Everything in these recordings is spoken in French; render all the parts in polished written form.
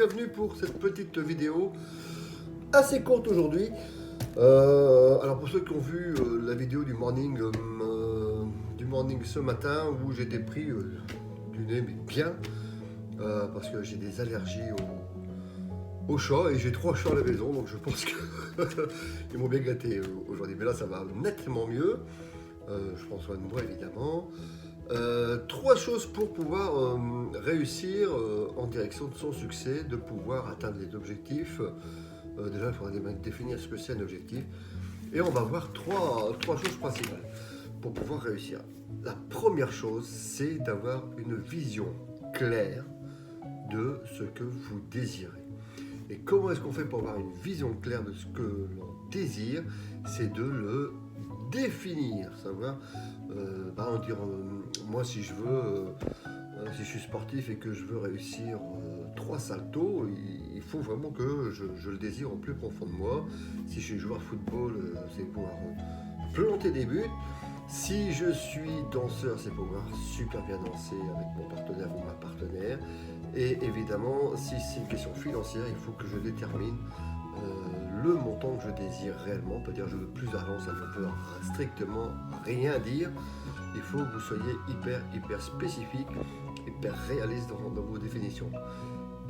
bienvenue pour cette petite vidéo assez courte aujourd'hui. Alors pour ceux qui ont vu la vidéo du morning ce matin où j'étais pris du nez mais bien parce que j'ai des allergies au chat et j'ai 3 chats à la maison, donc je pense qu'ils m'ont bien gâté aujourd'hui, mais là ça va nettement mieux. Je prends soin de moi évidemment. 3 choses pour pouvoir réussir en direction de son succès, de pouvoir atteindre les objectifs. Déjà, il faudra définir ce que c'est un objectif. Et on va voir trois choses principales pour pouvoir réussir. La première chose, c'est d'avoir une vision claire de ce que vous désirez. Et comment est-ce qu'on fait pour avoir une vision claire de ce que l'on désire? C'est de le définir, savoir, par exemple dire, moi si je veux, si je suis sportif et que je veux réussir 3 saltos, il faut vraiment que je le désire au plus profond de moi. Si je suis joueur de football, c'est pouvoir planter des buts. Si je suis danseur, c'est pouvoir super bien danser avec mon partenaire ou ma partenaire. Et évidemment, si c'est une question financière, il faut que je détermine le montant que je désire réellement. On peut dire je veux plus d'argent, ça ne peut strictement rien dire. Il faut que vous soyez hyper spécifique, hyper réaliste dans vos définitions.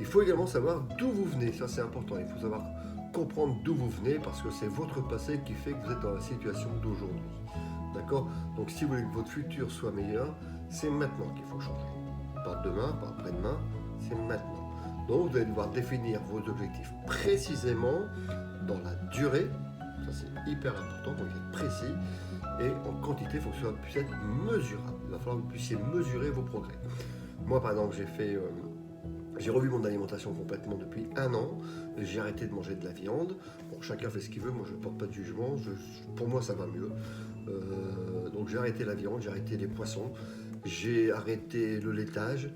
Il faut également savoir d'où vous venez, ça c'est important. Il faut savoir comprendre d'où vous venez parce que c'est votre passé qui fait que vous êtes dans la situation d'aujourd'hui. D'accord? Donc si vous voulez que votre futur soit meilleur, c'est maintenant qu'il faut changer. Pas demain, pas après-demain, c'est maintenant. Donc vous allez devoir définir vos objectifs précisément dans la durée. Ça c'est hyper important, donc être précis. Et en quantité, il faut que ça puisse être mesurable. Il va falloir que vous puissiez mesurer vos progrès. Moi par exemple, j'ai revu mon alimentation complètement depuis 1 an. J'ai arrêté de manger de la viande. Bon, chacun fait ce qu'il veut, moi je ne porte pas de jugement. Pour moi ça va mieux. Donc j'ai arrêté la viande, j'ai arrêté les poissons, j'ai arrêté le laitage.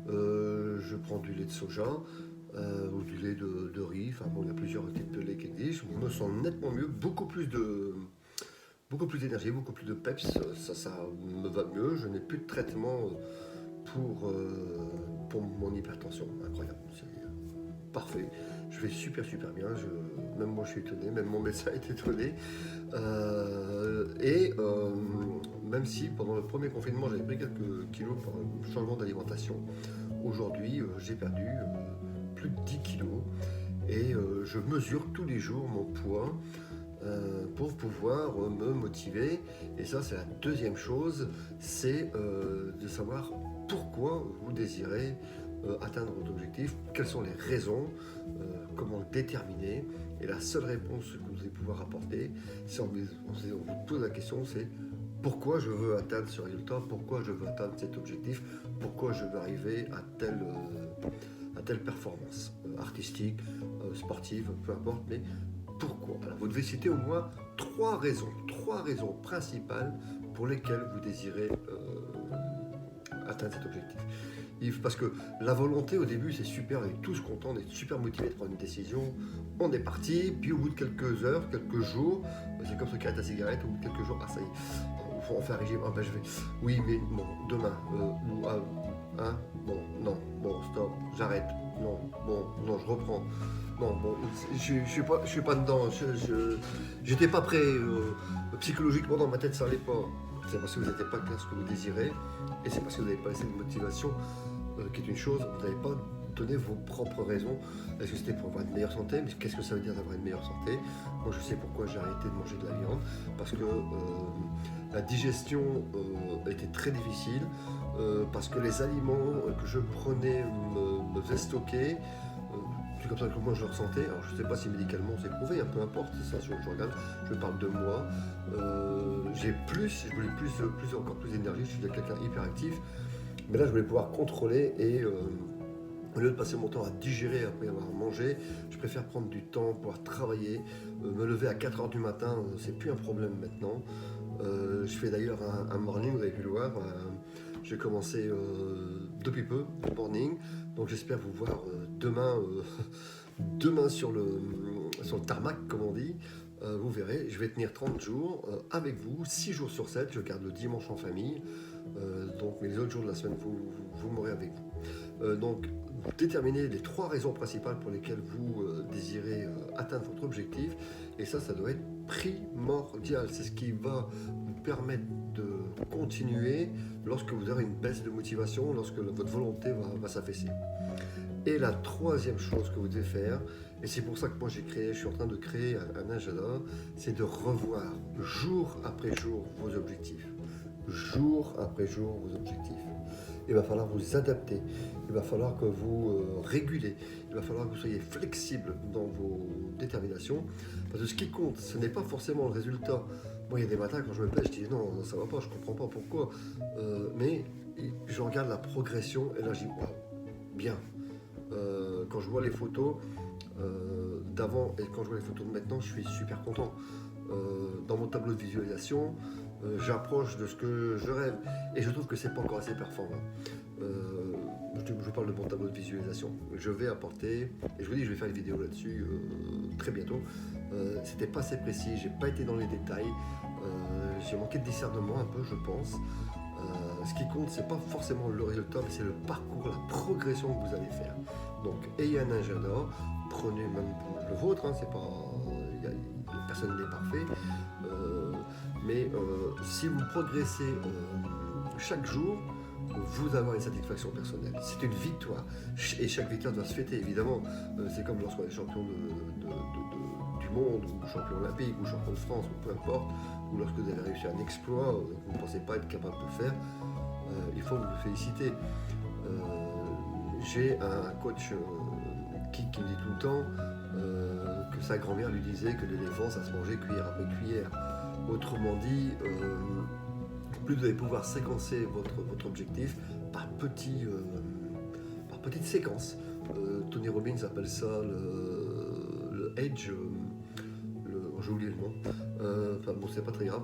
Je prends du lait de soja ou du lait de riz. Enfin bon, il y a plusieurs types de lait qui existent. Je me sens nettement mieux, beaucoup plus d'énergie, beaucoup plus de peps. Ça me va mieux. Je n'ai plus de traitement pour mon hypertension. Incroyable, c'est parfait. Je vais super bien. Même moi je suis étonné, même mon médecin est étonné. Même si pendant le premier confinement j'avais pris quelques kilos pour un changement d'alimentation, aujourd'hui j'ai perdu plus de 10 kilos et je mesure tous les jours mon poids pour pouvoir me motiver. Et ça c'est la deuxième chose, c'est de savoir pourquoi vous désirez atteindre votre objectif, quelles sont les raisons, comment le déterminer. Et la seule réponse que vous allez pouvoir apporter, si on vous pose la question, c'est pourquoi je veux atteindre ce résultat, pourquoi je veux atteindre cet objectif, pourquoi je veux arriver à telle performance artistique, sportive, peu importe, mais pourquoi. Alors vous devez citer au moins 3 raisons principales pour lesquelles vous désirez atteindre cet objectif. Parce que la volonté au début c'est super, on est tous contents, on est super motivés de prendre une décision, on est parti, puis au bout de quelques heures, quelques jours, c'est comme ceux qui arrêtent la cigarette, au bout de quelques jours, ah ça y est, on fait un régime, ah ben je vais, oui mais bon, demain, bon, non, bon, stop, j'arrête, non, bon, non, je reprends, non, bon, je suis pas dedans, j'étais pas prêt, psychologiquement dans ma tête ça allait pas. C'est parce que vous n'êtes pas clair ce que vous désirez et c'est parce que vous n'avez pas assez de motivation qui est une chose, vous n'avez pas donné vos propres raisons. Est-ce que c'était pour avoir une meilleure santé? Mais qu'est-ce que ça veut dire d'avoir une meilleure santé? Moi je sais pourquoi j'ai arrêté de manger de la viande, parce que la digestion était très difficile, parce que les aliments que je prenais me faisaient stocker. C'est comme ça que moi je le ressentais. Alors je ne sais pas si médicalement c'est prouvé, peu importe, ça je regarde, je parle de moi. Je voulais encore plus d'énergie, je suis quelqu'un hyperactif. Mais là je voulais pouvoir contrôler et au lieu de passer mon temps à digérer après avoir mangé, je préfère prendre du temps, pouvoir travailler, me lever à 4h du matin, c'est plus un problème maintenant. Je fais d'ailleurs un morning, vous avez pu le voir. J'ai commencé depuis peu, le morning, donc j'espère vous voir demain sur le tarmac, comme on dit. Vous verrez, je vais tenir 30 jours avec vous, 6 jours sur 7, je garde le dimanche en famille, donc mais les autres jours de la semaine, vous m'aurez avec vous. Donc déterminer les 3 raisons principales pour lesquelles vous désirez atteindre votre objectif. Et ça doit être primordial. C'est ce qui va vous permettre de continuer lorsque vous avez une baisse de motivation, lorsque votre volonté va s'affaisser. Et la 3e chose que vous devez faire, et c'est pour ça que moi je suis en train de créer un agenda, c'est de revoir jour après jour vos objectifs. Jour après jour vos objectifs. Il va falloir vous adapter, il va falloir que vous régulez, il va falloir que vous soyez flexible dans vos déterminations, parce que ce qui compte, ce n'est pas forcément le résultat. Moi, il y a des matins, quand je me pèse, je dis non, ça va pas, je comprends pas pourquoi, mais je regarde la progression, et là je dis waouh, bien. Quand je vois les photos d'avant et quand je vois les photos de maintenant, je suis super content. Dans mon tableau de visualisation, j'approche de ce que je rêve et je trouve que c'est pas encore assez performant. Je parle de mon tableau de visualisation. Je vais apporter, et je vous dis, je vais faire une vidéo là-dessus très bientôt. C'était pas assez précis, j'ai pas été dans les détails, j'ai manqué de discernement un peu, je pense. Ce qui compte, c'est pas forcément le résultat, mais c'est le parcours, la progression que vous allez faire. Donc, ayez un agenda, prenez même le vôtre, hein, c'est pas, personne n'est parfait, mais si vous progressez chaque jour, vous avez une satisfaction personnelle. C'est une victoire, et chaque victoire doit se fêter, évidemment. C'est comme lorsqu'on est champion du monde, ou champion olympique, ou champion de France, ou peu importe, ou lorsque vous avez réussi un exploit que vous ne pensez pas être capable de faire, il faut vous féliciter. J'ai un coach qui me dit tout le temps que sa grand-mère lui disait que l'éléphant, ça se mangeait cuillère après cuillère. Autrement dit, plus vous allez pouvoir séquencer votre objectif par petites séquences. Tony Robbins appelle ça le edge. J'ai oublié le nom, enfin bon, c'est pas très grave.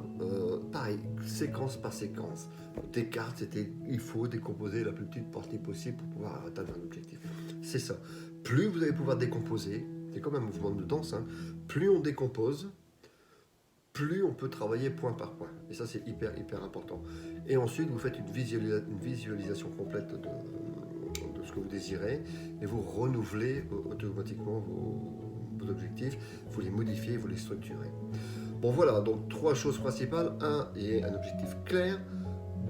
Pareil, séquence par séquence. Descartes, c'était il faut décomposer la plus petite partie possible pour pouvoir atteindre un objectif. C'est ça. Plus vous allez pouvoir décomposer, c'est comme un mouvement de danse, hein, plus on décompose, plus on peut travailler point par point. Et ça, c'est hyper important. Et ensuite, vous faites une visualisation complète de ce que vous désirez et vous renouvelez automatiquement vos objectifs, vous les modifiez, vous les structurez. Bon voilà, donc 3 choses principales. 1, ayez un objectif clair.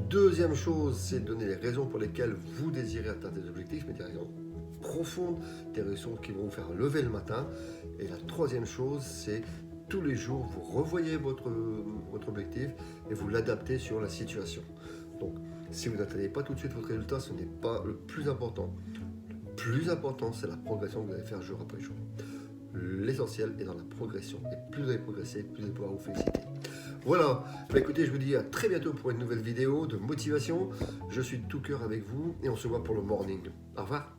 2e chose, c'est donner les raisons pour lesquelles vous désirez atteindre des objectifs, mais des raisons profondes, des raisons qui vont vous faire lever le matin. Et la 3e chose, c'est tous les jours, vous revoyez votre objectif et vous l'adaptez sur la situation. Donc, si vous n'atteignez pas tout de suite votre résultat, ce n'est pas le plus important. Le plus important, c'est la progression que vous allez faire jour après jour. L'essentiel est dans la progression. Et plus vous allez progresser, plus vous allez pouvoir vous féliciter. Voilà, bah écoutez, je vous dis à très bientôt pour une nouvelle vidéo de motivation. Je suis de tout cœur avec vous et on se voit pour le morning. Au revoir.